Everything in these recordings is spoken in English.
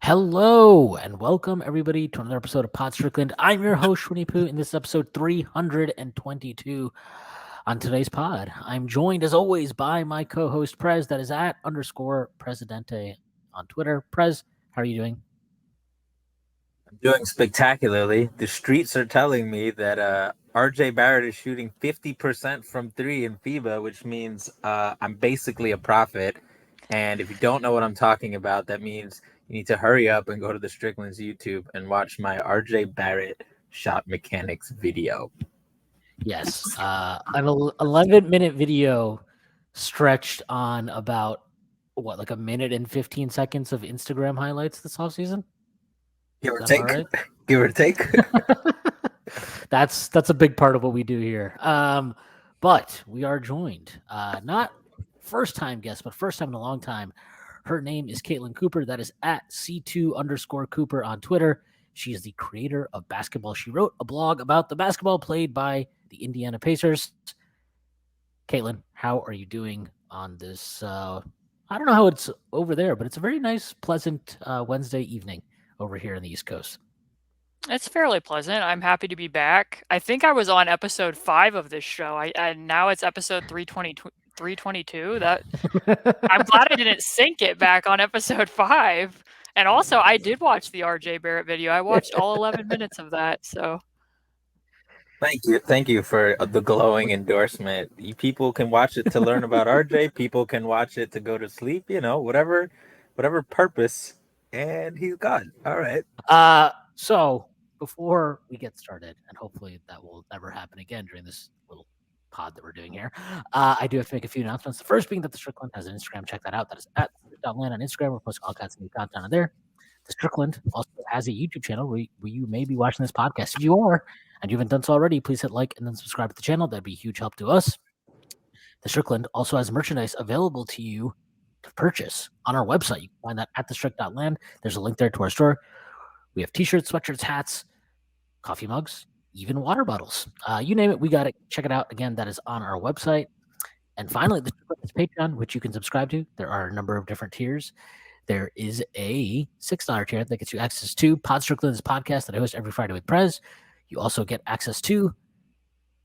Hello and welcome everybody to another episode of Pod Strickland. I'm your host, Shwin and Prez, and this is episode 322 on today's pod. I'm joined as always by my co-host Prez, that is at _Presidente on Twitter. Prez, how are you doing? I'm doing spectacularly. The streets are telling me that RJ Barrett is shooting 50% from three in FIBA, which means I'm basically a prophet. And if you don't know what I'm talking about, that means you need to hurry up and go to the Strickland's YouTube and watch my RJ Barrett shot mechanics video. Yes, an 11-minute video stretched on about like a minute and 15 seconds of Instagram highlights this offseason. Give or Is that take. about right? Give or take. That's a big part of what we do here. But we are joined, not first time guest, but first time in a long time. Her name is Caitlin Cooper. That is at C2_Cooper on Twitter. She is the creator of Basketball She Wrote, a blog about the basketball played by the Indiana Pacers. Caitlin, how are you doing on this? I don't know how it's over there, but it's a very nice, pleasant Wednesday evening over here in the East Coast. It's fairly pleasant. I'm happy to be back. I think I was on episode 5 of this show. And now it's episode 322. I'm glad I didn't sync it back on episode 5. And also, I did watch the RJ Barrett video. I watched all 11 minutes of that. So Thank you for the glowing endorsement. You people can watch it to learn about RJ. People can watch it to go to sleep. You know, whatever purpose. And he's gone. All right. So before we get started, and hopefully that will never happen again during this little pod that we're doing here, I do have to make a few announcements. The first being that the Strickland has an Instagram. Check that out. That is at @land on Instagram. We're posting all kinds of new content on there. The Strickland also has a YouTube channel where you may be watching this podcast. If you are, and you haven't done so already, please hit like and then subscribe to the channel. That'd be a huge help to us. The Strickland also has merchandise available to you to purchase on our website. You can find that at thestrick.land. There's a link there to our store. We have t-shirts, sweatshirts, hats, coffee mugs, even water bottles. You name it, we got it. Check it out. Again, that is on our website. And finally, the Patreon, which you can subscribe to. There are a number of different tiers. There is a $6 tier that gets you access to Pod Strickland's podcast that I host every Friday with Prez. You also get access to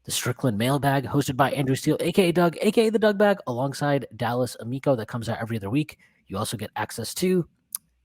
the Strickland mailbag hosted by Andrew Steele, a.k.a. Doug, a.k.a. the Doug Bag, alongside Dallas Amico that comes out every other week. You also get access to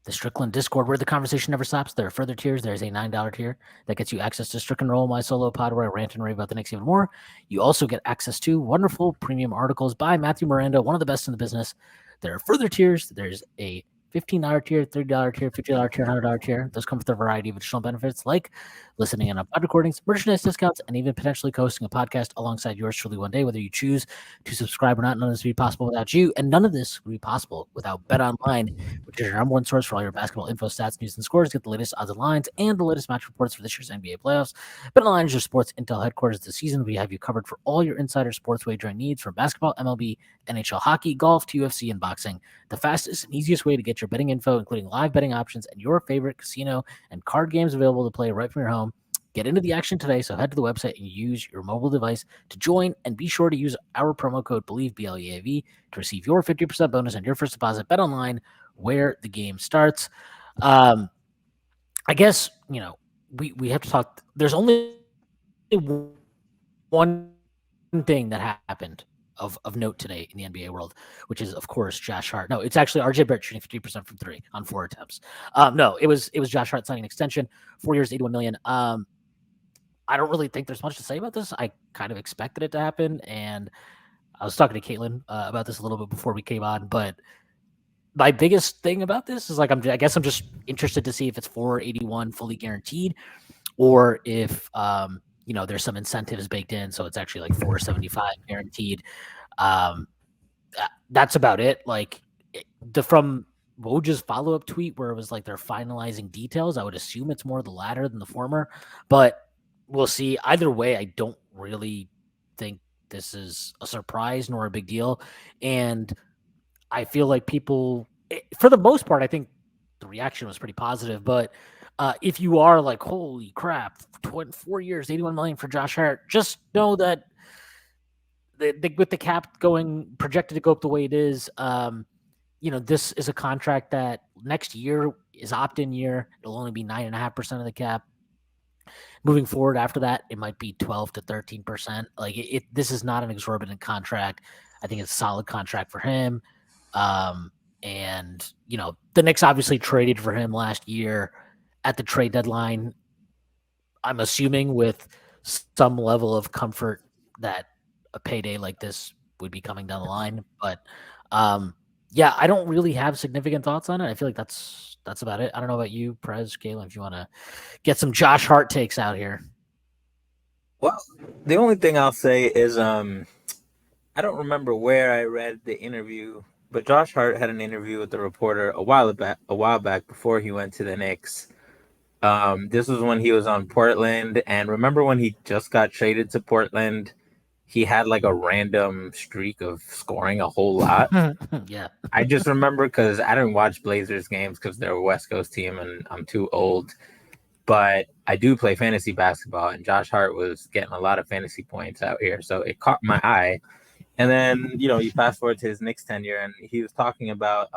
the Strickland Discord, where the conversation never stops. There are further tiers. There's a $9 tier that gets you access to Strickland Roll, my solo pod, where I rant and rave about the Knicks even more. You also get access to wonderful premium articles by Matthew Miranda, one of the best in the business. There are further tiers. There's a $15 tier, $30 tier, $50 tier, $100 tier. Those come with a variety of additional benefits like listening in on pod recordings, merchandise discounts, and even potentially hosting a podcast alongside yours truly one day, whether you choose to subscribe or not. None of this would be possible without you, and none of this would be possible without BetOnline, which is your number one source for all your basketball info, stats, news, and scores. Get the latest odds and lines and the latest match reports for this year's NBA playoffs. BetOnline is your sports intel headquarters this season. We have you covered for all your insider sports wagering needs, from basketball, MLB, NHL hockey, golf, to UFC, and boxing. The fastest and easiest way to get your betting info, including live betting options and your favorite casino and card games available to play right from your home. Get into the action today, so head to the website and use your mobile device to join, and be sure to use our promo code BELIEVE, BLEAV, to receive your 50% bonus on your first deposit. Bet online, where the game starts. I guess, we have to talk. There's only one thing that happened of note today in the NBA world, which is, of course, Josh Hart. No, it's actually RJ Barrett shooting 50% from three on 4 attempts. No, it was Josh Hart signing an extension, 4 years, $81 million. I don't really think there's much to say about this. I kind of expected it to happen, and I was talking to Caitlin about this a little bit before we came on, but my biggest thing about this is, I guess I'm just interested to see if it's 481 fully guaranteed, or if there's some incentives baked in, so it's actually like 475 guaranteed. That's about it. From Woj's follow-up tweet where it was like they're finalizing details, I would assume it's more the latter than the former, but we'll see. Either way, I don't really think this is a surprise nor a big deal. And I feel like people, for the most part, I think the reaction was pretty positive. But if you are like, holy crap, 4 years, 81 million for Josh Hart, just know that with the cap projected to go up the way it is, this is a contract that next year his opt-in year, it'll only be 9.5% of the cap. Moving forward after that, it might be 12 to 13%. Like this is not an exorbitant contract. I think it's a solid contract for him. And the Knicks obviously traded for him last year at the trade deadline. I'm assuming with some level of comfort that a payday like this would be coming down the line. But yeah, I don't really have significant thoughts on it. I feel like that's about it. I don't know about you, Prez, Galen, if you want to get some Josh Hart takes out here. Well, the only thing I'll say is I don't remember where I read the interview, but Josh Hart had an interview with the reporter a while back before he went to the Knicks. This was when he was on Portland, and remember when he just got traded to Portland, he had like a random streak of scoring a whole lot. Yeah. I just remember because I didn't watch Blazers games because they're a West Coast team and I'm too old. But I do play fantasy basketball, and Josh Hart was getting a lot of fantasy points out here. So it caught my eye. And then, you fast forward to his Knicks tenure, and he was talking about,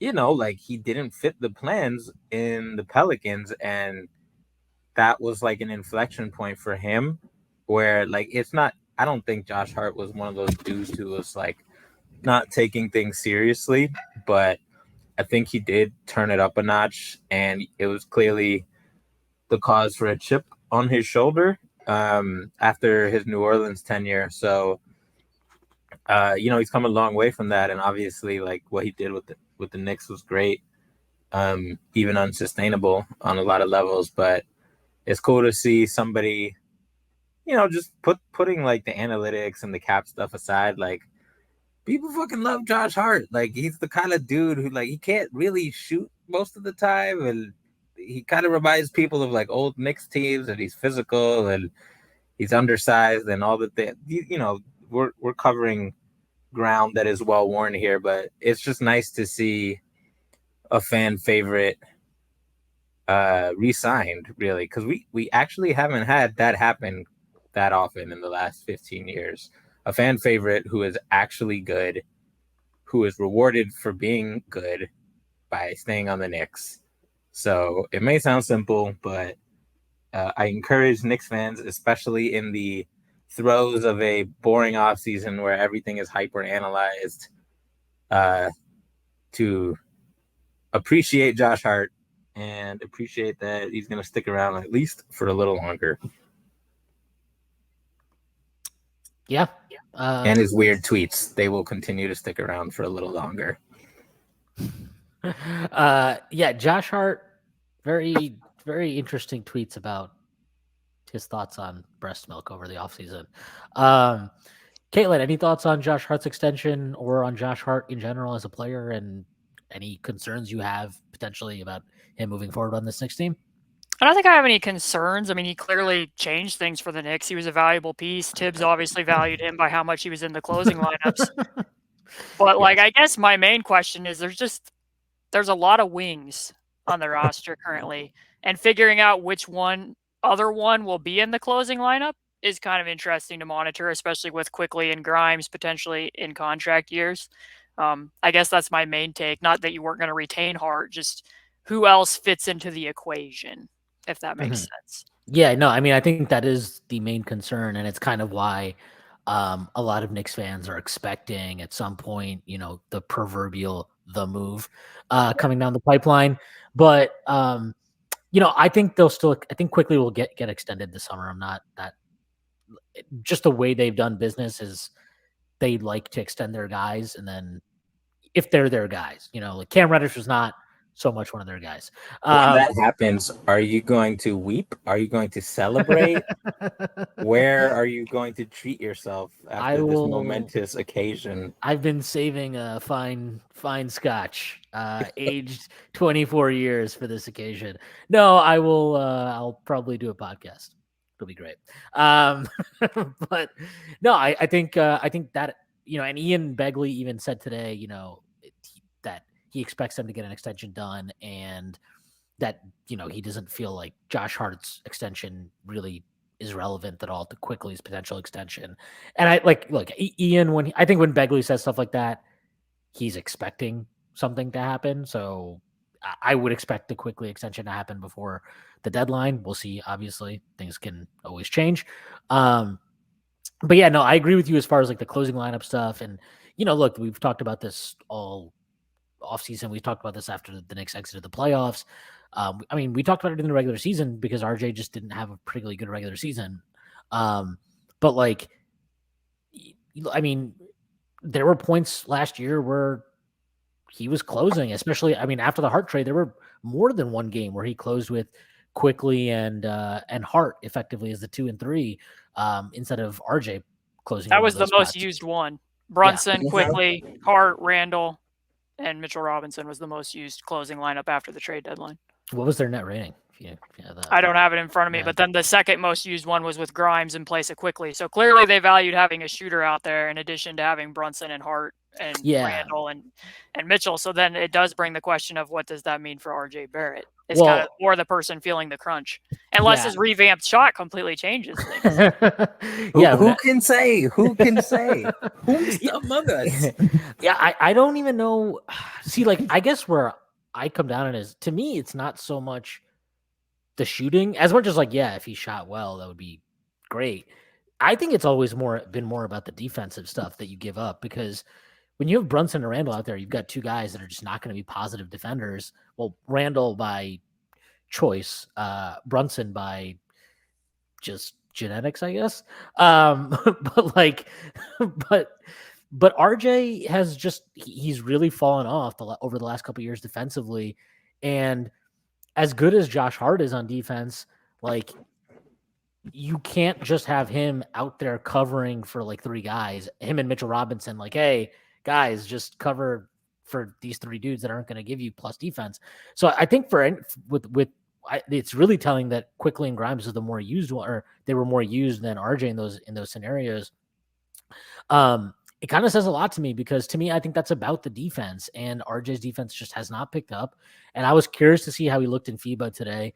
like he didn't fit the plans in the Pelicans. And that was like an inflection point for him where, like, it's not, I don't think Josh Hart was one of those dudes who was like not taking things seriously, but I think he did turn it up a notch, and it was clearly the cause for a chip on his shoulder after his New Orleans tenure. So, he's come a long way from that, and obviously, like what he did with the Knicks was great, even unsustainable on a lot of levels. But it's cool to see somebody, just putting like the analytics and the cap stuff aside, like. People fucking love Josh Hart. Like, he's the kind of dude who, like, he can't really shoot most of the time, and he kind of reminds people of like old Knicks teams, and he's physical and he's undersized and all the things. We're covering ground that is well worn here, but it's just nice to see a fan favorite re-signed, really, because we actually haven't had that happen that often in the last 15 years. A fan favorite who is actually good, who is rewarded for being good by staying on the Knicks. So it may sound simple, but I encourage Knicks fans, especially in the throes of a boring offseason where everything is hyper analyzed, to appreciate Josh Hart and appreciate that he's going to stick around at least for a little longer. Yeah. And his weird tweets, they will continue to stick around for a little longer. Yeah, Josh Hart, very, very interesting tweets about his thoughts on breast milk over the offseason. Caitlin, any thoughts on Josh Hart's extension or on Josh Hart in general as a player, and any concerns you have potentially about him moving forward on this Knicks team? I don't think I have any concerns. I mean, he clearly changed things for the Knicks. He was a valuable piece. Tibbs obviously valued him by how much he was in the closing lineups. But, like, I guess my main question is there's a lot of wings on the roster currently, and figuring out which other one will be in the closing lineup is kind of interesting to monitor, especially with Quickly and Grimes potentially in contract years. I guess that's my main take. Not that you weren't going to retain Hart, just who else fits into the equation, if that makes sense. Yeah, no, I mean, I think that is the main concern, and it's kind of why a lot of Knicks fans are expecting at some point, the proverbial move coming down the pipeline. But I think I think Quickly will get extended this summer. I'm not that. Just the way they've done business is they like to extend their guys, and then if they're their guys, like Cam Reddish was not so much one of their guys. When that happens, are you going to weep? Are you going to celebrate? Where are you going to treat yourself after this momentous occasion? I've been saving a fine scotch, aged 24 years for this occasion. No, I will. I'll probably do a podcast. It'll be great. But no, I think that, and Ian Begley even said today, that he expects them to get an extension done, and that, he doesn't feel like Josh Hart's extension really is relevant at all to Quickly's potential extension. And I look, Ian, I think when Begley says stuff like that, he's expecting something to happen. So I would expect the quickly extension to happen before the deadline. We'll see. Obviously, things can always change. But yeah, no, I agree with you as far as like the closing lineup stuff. And, look, we've talked about this all offseason. We talked about this after the Knicks exited the playoffs. I mean, we talked about it in the regular season because RJ just didn't have a particularly good regular season. But like, I mean, there were points last year where he was closing, especially, I mean, after the Hart trade, there were more than one game where he closed with Quickly and Hart effectively as the 2 and 3 instead of RJ closing. That was the most spots. used one. Brunson, Quickly, Hart, Randall, and Mitchell Robinson was the most used closing lineup after the trade deadline. What was their net rating? I don't have it in front of me, but then the second most used one was with Grimes in place of Quickly. So clearly they valued having a shooter out there in addition to having Brunson and Hart and Randall and Mitchell. So then it does bring the question of what does that mean for RJ Barrett? It's kind of more the person feling the crunch, unless his revamped shot completely changes things. Who can say? Who can say? Who's among us? Yeah, I don't even know. See, like, I guess where I come down on is, to me, it's not so much the shooting as much as like, yeah, if he shot well, that would be great. I think it's always been more about the defensive stuff that you give up, because when you have Brunson and Randall out there, you've got two guys that are just not going to be positive defenders. Well, Randall by choice, Brunson by just genetics, I guess. But RJ has he's really fallen off over the last couple of years defensively. And as good as Josh Hart is on defense, like, you can't just have him out there covering for like three guys, him and Mitchell Robinson, like, hey, guys, just cover for these three dudes that aren't going to give you plus defense. So I think it's really telling that Quickly and Grimes are the more used one, or they were more used than RJ in those scenarios. It kind of says a lot to me, because to me, I think that's about the defense, and RJ's defense just has not picked up. And I was curious to see how he looked in FIBA today.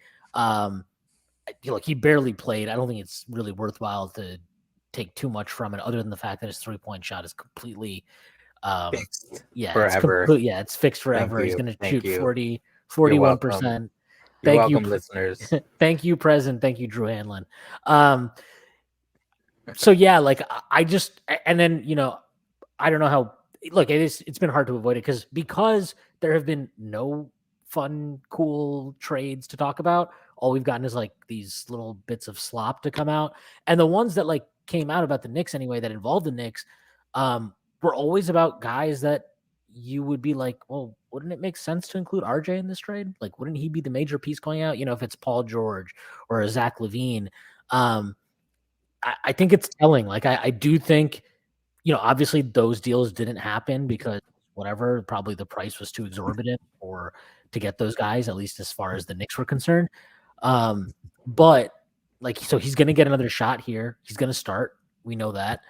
He barely played. I don't think it's really worthwhile to take too much from it, other than the fact that his 3-point shot is completely fixed forever. It's fixed forever. He's going to shoot 41%. You're welcome, listeners. Thank you, Prez, and thank you, Drew Hanlon. So yeah, like, and then, I don't know how. Look, it's been hard to avoid it because there have been no fun, cool trades to talk about. All we've gotten is like these little bits of slop to come out, and the ones that like came out about the Knicks anyway, that involved the Knicks, were always about guys that you would be like, well, wouldn't it make sense to include RJ in this trade? Like, wouldn't he be the major piece going out? If it's Paul George or a Zach LaVine. I think it's telling. Like, I do think, obviously those deals didn't happen because probably the price was too exorbitant to get those guys, at least as far as the Knicks were concerned. But like, so he's going to get another shot here. He's going to start. We know that.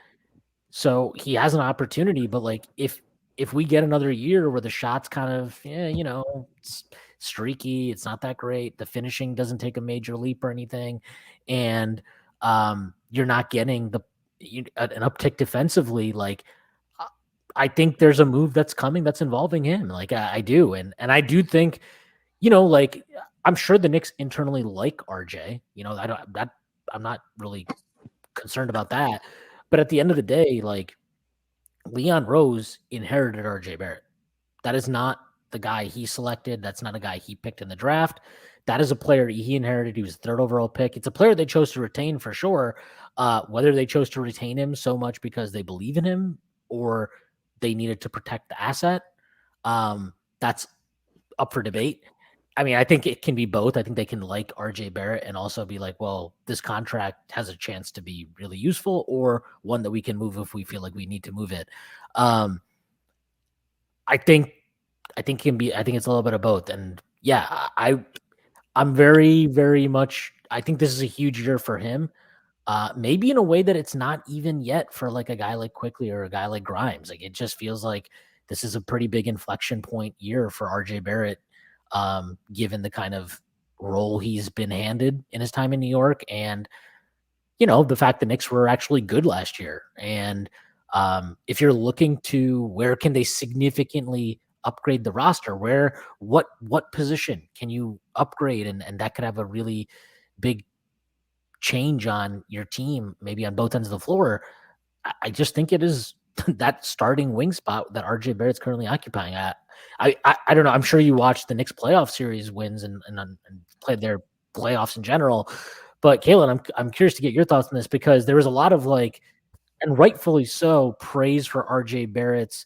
So he has an opportunity, but like, if we get another year where the shot's kind of, it's streaky, it's not that great, the finishing doesn't take a major leap or anything, and you're not getting an uptick defensively, like, I think there's a move that's coming that's involving him. Like, I do. And I do think, like, I'm sure the Knicks internally like RJ, I'm not really concerned about that. But at the end of the day, like, Leon Rose inherited RJ Barrett. That is not the guy he selected. That's not a guy he picked in the draft. That is a player he inherited. He was a third overall pick. It's a player they chose to retain for sure. Whether they chose to retain him so much because they believe in him or they needed to protect the asset, that's up for debate. I mean, I think it can be both. I think they can like RJ Barrett and also be like, well, this contract has a chance to be really useful, or one that we can move if we feel like we need to move it. I think it's a little bit of both. And yeah, I'm very, very much, I think this is a huge year for him. Maybe in a way that it's not even yet for like a guy like Quickly or a guy like Grimes. Like, it just feels like this is a pretty big inflection point year for RJ Barrett, given the kind of role he's been handed in his time in New York, and the fact the Knicks were actually good last year. And if you're looking to where can they significantly upgrade the roster? What position can you upgrade? And that could have a really big change on your team, maybe on both ends of the floor. I just think it is that starting wing spot that RJ Barrett's currently occupying. I don't know. I'm sure you watched the Knicks playoff series wins and played their playoffs in general. But Kalen, I'm curious to get your thoughts on this, because there was a lot of and rightfully so, praise for RJ Barrett's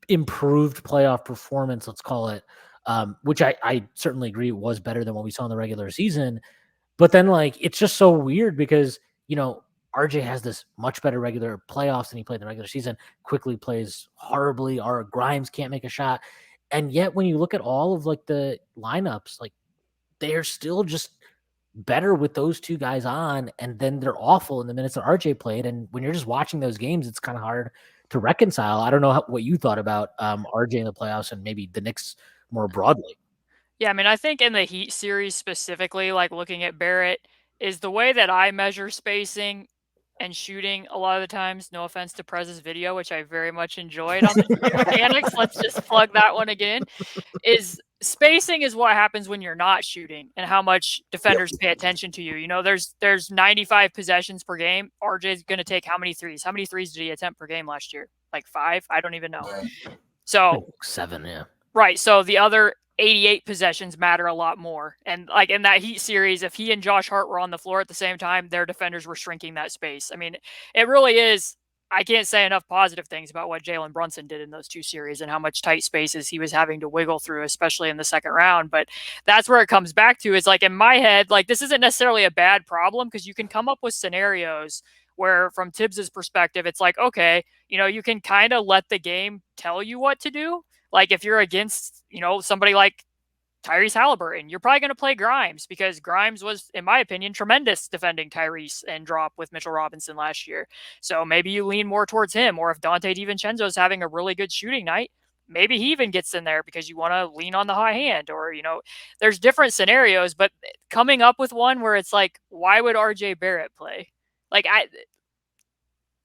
improved playoff performance, let's call it, which I certainly agree was better than what we saw in the regular season. But then it's just so weird because, RJ has this much better regular playoffs than he played in the regular season, quickly plays horribly, or Grimes can't make a shot. And yet when you look at all of the lineups, they're still just better with those two guys on, and then they're awful in the minutes that RJ played. And when you're just watching those games, it's kind of hard to reconcile. I don't know what you thought about RJ in the playoffs and maybe the Knicks more broadly. Yeah, I mean, I think in the Heat series specifically, looking at Barrett, is the way that I measure spacing and shooting a lot of the times. No offense to Prez's video, which I very much enjoyed on the shooting mechanics. Let's just plug that one again. Is spacing is what happens when you're not shooting and how much defenders pay attention to you. There's 95 possessions per game. RJ's going to take how many threes? How many threes did he attempt per game last year? 5? I don't even know. So 7, yeah. Right. So the other 88 possessions matter a lot more. And in that Heat series, if he and Josh Hart were on the floor at the same time, their defenders were shrinking that space. I mean, it really is. I can't say enough positive things about what Jalen Brunson did in those two series and how much tight spaces he was having to wiggle through, especially in the second round. But that's where it comes back to, is in my head, this isn't necessarily a bad problem, because you can come up with scenarios where, from Tibbs's perspective, it's okay, you can kind of let the game tell you what to do. If you're against, somebody like Tyrese Haliburton, you're probably going to play Grimes, because Grimes was, in my opinion, tremendous defending Tyrese and drop with Mitchell Robinson last year. So maybe you lean more towards him. Or if Donte DiVincenzo is having a really good shooting night, maybe he even gets in there because you want to lean on the high hand. Or, there's different scenarios, but coming up with one where it's why would RJ Barrett play?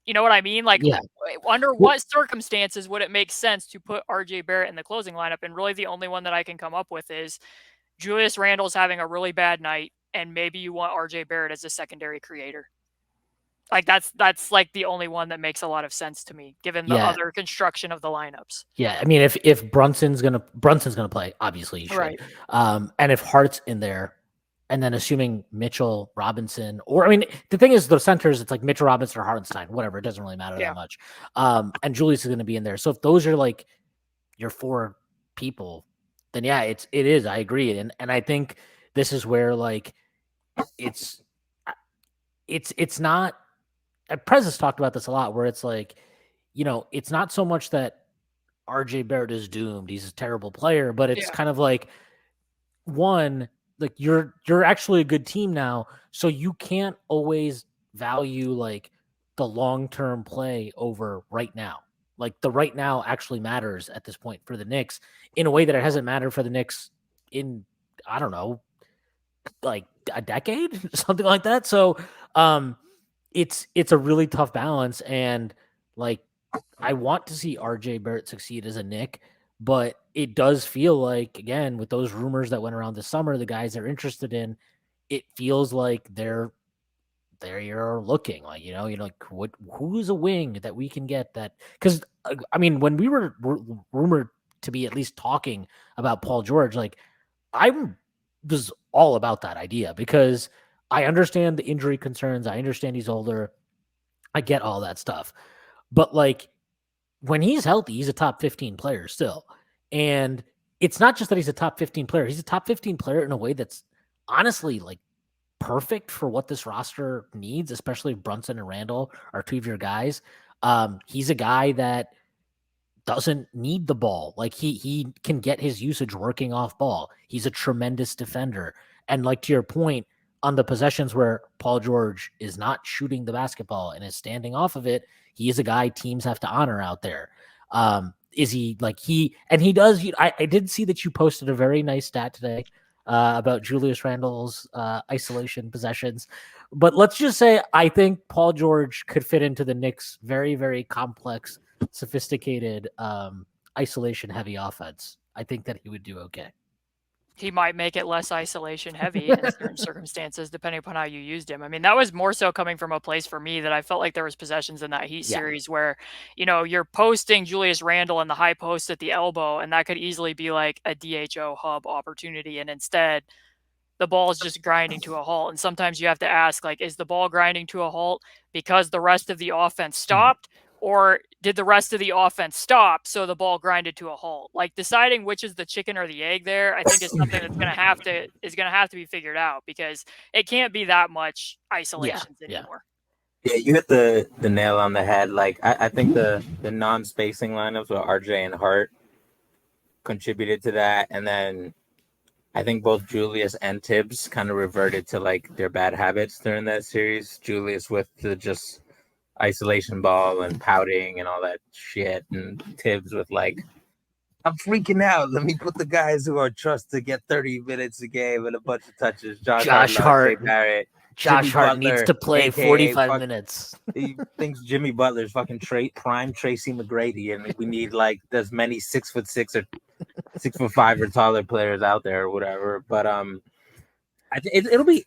You know what I mean? Yeah. Under what circumstances would it make sense to put RJ Barrett in the closing lineup? And really the only one that I can come up with is Julius Randle's having a really bad night, and maybe you want RJ Barrett as a secondary creator. That's the only one that makes a lot of sense to me, given the other construction of the lineups. Yeah, I mean, if Brunson's gonna play, obviously he should. Right. And if Hart's in there, and then assuming Mitchell, Robinson, or, I mean, the thing is, the centers, it's Mitchell Robinson or Hartenstein, whatever. It doesn't really matter that much. And Julius is going to be in there. So if those are your 4 people, then yeah, it is. I agree. And I think this is where it's not. Prez has talked about this a lot, where it's it's not so much that RJ Barrett is doomed. He's a terrible player, but it's kind of one. You're actually a good team now, so you can't always value the long-term play over right now. The right now actually matters at this point for the Knicks in a way that it hasn't mattered for the Knicks in, I don't know, a decade, something like that. So it's a really tough balance, and I want to see RJ Barrett succeed as a Knick, but it does feel again, with those rumors that went around this summer, the guys they're interested in, it feels like they're looking who's a wing that we can get that, because I mean, when we were rumored to be at least talking about Paul George, I was all about that idea, because I understand the injury concerns. I understand he's older. I get all that stuff, but when he's healthy, he's a top 15 player still. And it's not just that he's a top 15 player. He's a top 15 player in a way that's honestly perfect for what this roster needs, especially if Brunson and Randle are 2 of your guys. He's a guy that doesn't need the ball. He can get his usage working off ball. He's a tremendous defender. And to your point, on the possessions where Paul George is not shooting the basketball and is standing off of it, he is a guy teams have to honor out there. Is he he does, I did see that you posted a very nice stat today about Julius Randle's isolation possessions, but let's just say, I think Paul George could fit into the Knicks' very, very complex, sophisticated isolation heavy offense, I think that he would do okay. He might make it less isolation heavy in certain circumstances, depending upon how you used him. I mean, that was more so coming from a place for me that I felt like there was possessions in that Heat series where, you're posting Julius Randle in the high post at the elbow, and that could easily be like a DHO hub opportunity. And instead, the ball is just grinding to a halt. And sometimes you have to ask, like, is the ball grinding to a halt because the rest of the offense stopped? Or did the rest of the offense stop so the ball grinded to a halt? Like, deciding which is the chicken or the egg there, I think is something that's gonna have to be figured out, because it can't be that much isolations anymore. Yeah, you hit the nail on the head. Like I think the non-spacing lineups with RJ and Hart contributed to that, and then I think both Julius and Tibbs kind of reverted to like their bad habits during that series. Julius with the just isolation ball and pouting and all that shit, and Tibbs with like, I'm freaking out. Let me put the guys who are trust to get 30 minutes a game and a bunch of touches. Josh Hart, Barrett. Josh Hart Butler, needs to play AKA 45 minutes. He thinks Jimmy Butler's fucking prime Tracy McGrady, and we need like as many 6'6" or 6'5" or taller players out there or whatever. But I think it'll be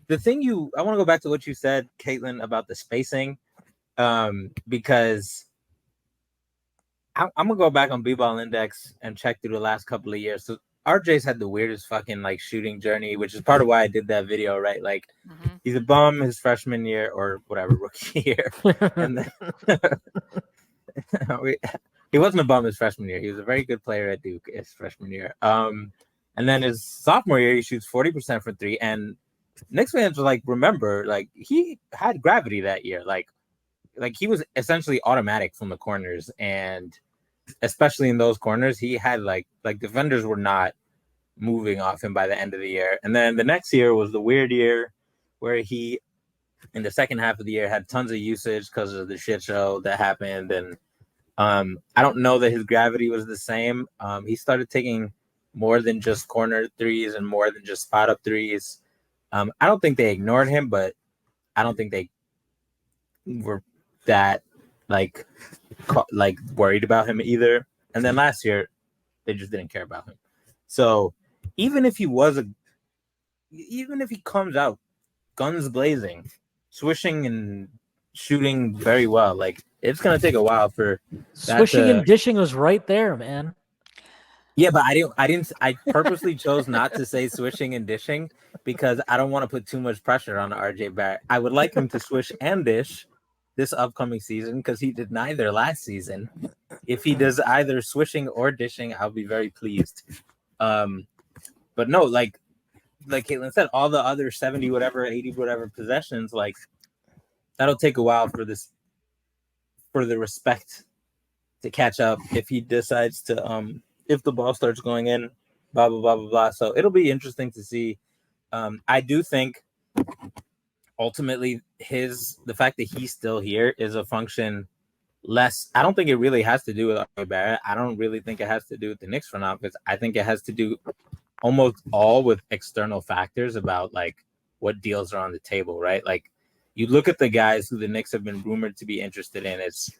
the thing. I want to go back to what you said, Caitlin, about the spacing, because I'm gonna go back on B-Ball Index and check through the last couple of years. So RJ's had the weirdest fucking like shooting journey, which is part of why I did that video, right? Like he's a bum his freshman year or whatever, rookie year. And then he wasn't a bum his freshman year. He was a very good player at Duke his freshman year. And then his sophomore year, he shoots 40% from three. And Knicks fans were like, remember, like he had gravity that year. Like he was essentially automatic from the corners, and especially in those corners, he had like defenders were not moving off him by the end of the year. And then the next year was the weird year where he, in the second half of the year, had tons of usage because of the shit show that happened. And I don't know that his gravity was the same. He started taking more than just corner threes and more than just spot up threes. I don't think they ignored him, but I don't think they were that like worried about him either. And then last year, they just didn't care about him. So even if he comes out guns blazing, swishing and shooting very well, like it's gonna take a while for swishing and dishing was right there, man. Yeah, but I purposely chose not to say swishing and dishing because I don't want to put too much pressure on RJ Barrett. I would like him to swish and dish this upcoming season because he did neither last season. If he does either swishing or dishing, I'll be very pleased. But no, like Caitlin said, all the other 70 whatever, 80 whatever possessions, like that'll take a while for the respect to catch up if he decides to if the ball starts going in, blah blah blah blah blah. So it'll be interesting to see. I do think ultimately the fact that he's still here is a function less. I don't think it really has to do with RJ Barrett. I don't really think it has to do with the Knicks front office. I think it has to do almost all with external factors about like what deals are on the table, right? Like you look at the guys who the Knicks have been rumored to be interested in. It's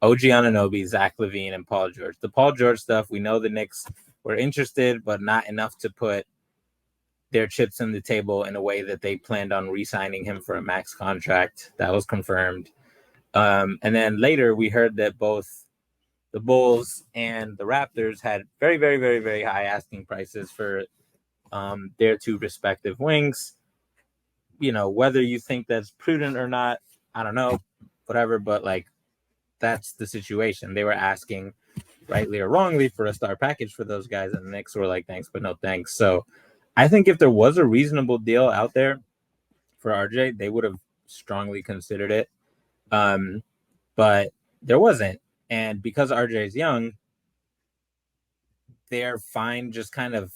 OG Anunoby, Zach LaVine, and Paul George. The Paul George stuff, we know the Knicks were interested, but not enough to put their chips on the table in a way that they planned on re-signing him for a max contract. That was confirmed. And then later we heard that both the Bulls and the Raptors had very, very, very, very high asking prices for their two respective wings. You know, whether you think that's prudent or not, I don't know, whatever, but like that's the situation. They were asking, rightly or wrongly, for a star package for those guys, and the Knicks were like, thanks, but no thanks. So I think if there was a reasonable deal out there for RJ, they would have strongly considered it. But there wasn't. And because RJ is young, they're fine just kind of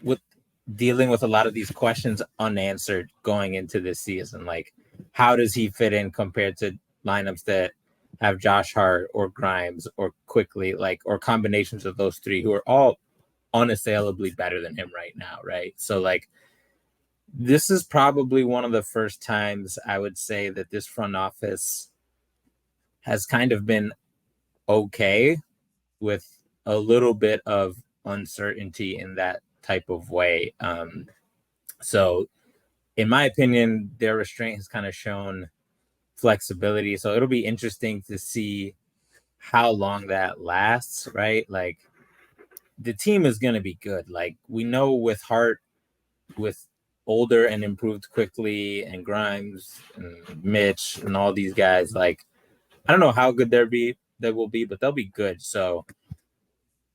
with dealing with a lot of these questions unanswered going into this season. Like, how does he fit in compared to lineups that have Josh Hart or Grimes or Quickly, like, or combinations of those three who are all unassailably better than him right now, right? So, like, this is probably one of the first times I would say that this front office has kind of been okay with a little bit of uncertainty in that type of way. So in my opinion, their restraint has kind of shown flexibility. So it'll be interesting to see how long that lasts, right? Like the team is going to be good. Like we know with Hart, with older and improved quickly, and Grimes and Mitch and all these guys, like I don't know how good they will be, but they'll be good. So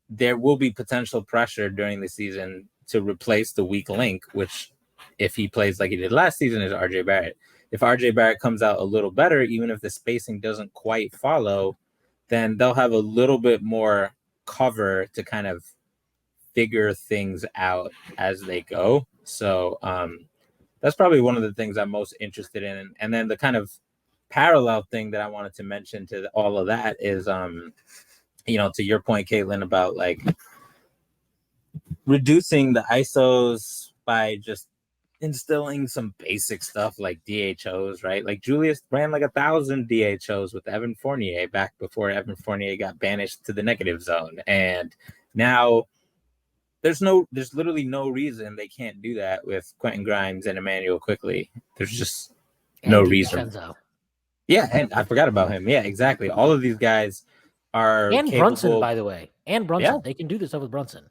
there will be potential pressure during the season to replace the weak link, which if he plays like he did last season is RJ Barrett. If RJ Barrett comes out a little better, even if the spacing doesn't quite follow, then they'll have a little bit more cover to kind of figure things out as they go. So that's probably one of the things I'm most interested in. And then the kind of parallel thing that I wanted to mention to all of that is, to your point, Caitlin, about like reducing the ISOs by just instilling some basic stuff like DHOs, right? Like Julius ran like 1,000 DHOs with Evan Fournier back before Evan Fournier got banished to the negative zone. And now there's literally no reason they can't do that with Quentin Grimes and Emmanuel Quickly. There's just no reason. Yeah, and I forgot about him. Yeah, exactly. All of these guys are and capable. Brunson, by the way, and Brunson. Yeah. They can do this stuff with Brunson.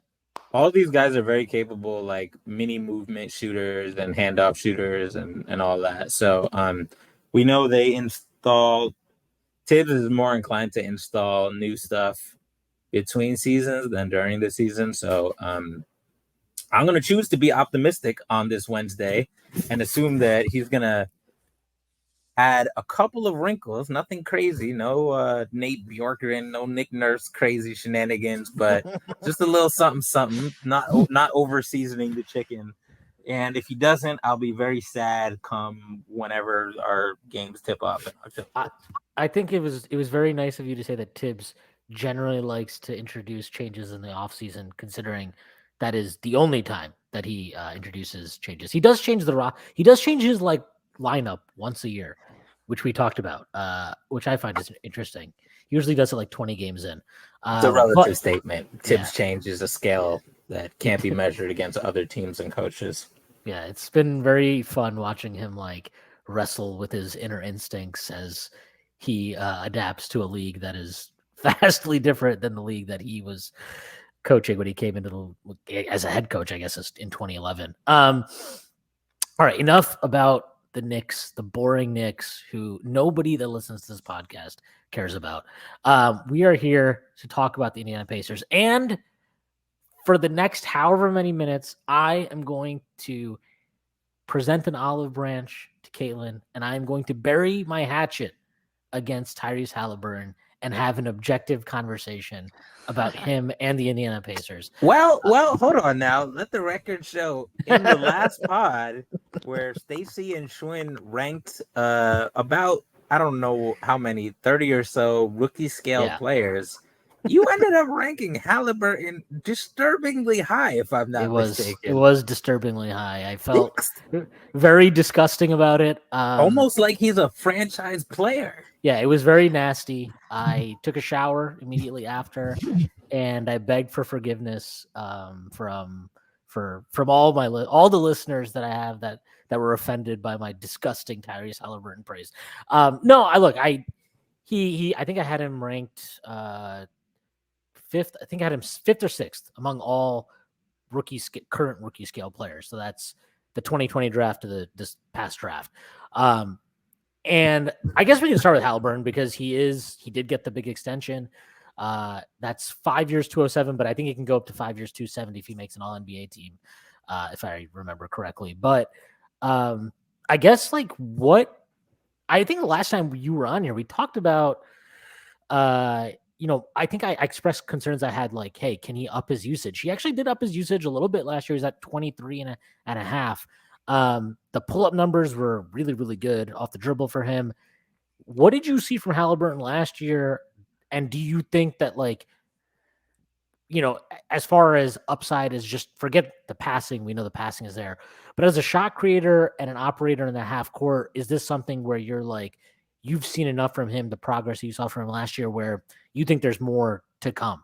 All of these guys are very capable, like mini movement shooters and handoff shooters and all that. So we know they install. Tibbs is more inclined to install new stuff between seasons than during the season. So I'm going to choose to be optimistic on this Wednesday and assume that he's going to add a couple of wrinkles, nothing crazy, no Nate Bjorkgren, no Nick Nurse crazy shenanigans, but just a little something, not over seasoning the chicken. And if he doesn't, I'll be very sad come whenever our games tip off in October. I think it was very nice of you to say that Tibbs generally likes to introduce changes in the offseason, considering that is the only time that he introduces changes. He does change he does change his lineup once a year, which we talked about, which I find is interesting. He usually does it like 20 games in. It's a relative statement. Tibbs changes a scale that can't be measured against other teams and coaches. Yeah, it's been very fun watching him wrestle with his inner instincts as he adapts to a league that is vastly different than the league that he was coaching when he came into as a head coach, I guess, in 2011. All right, enough about the Knicks, the boring Knicks, who nobody that listens to this podcast cares about. We are here to talk about the Indiana Pacers. And for the next however many minutes, I am going to present an olive branch to Caitlin, and I'm going to bury my hatchet against Tyrese Haliburton and have an objective conversation about him and the Indiana Pacers. Well, hold on now. Let the record show in the last pod where Stacy and Shwin ranked about, I don't know how many, 30 or so rookie scale players. You ended up ranking Haliburton disturbingly high, if I'm not mistaken. It was disturbingly high. I felt very disgusting about it. Almost like he's a franchise player. Yeah, it was very nasty. I took a shower immediately after, and I begged for forgiveness from all the listeners that I have that were offended by my disgusting Tyrese Haliburton praise. I think I had him ranked fifth. I think I had him fifth or sixth among all current rookie scale players. So that's the 2020 draft to this past draft. And I guess we can start with Haliburton because he did get the big extension. That's 5 years, 207, but I think he can go up to 5 years, 270 if he makes an all NBA team, if I remember correctly. But I guess I think the last time you were on here, we talked about, I think I expressed concerns I had hey, can he up his usage? He actually did up his usage a little bit last year. He's at 23 and a half. The pull-up numbers were really, really good off the dribble for him. What did you see from Haliburton last year? And do you think that as far as upside is, just forget the passing. We know the passing is there, but as a shot creator and an operator in the half court, is this something where you're you've seen enough from him, the progress you saw from him last year, where you think there's more to come?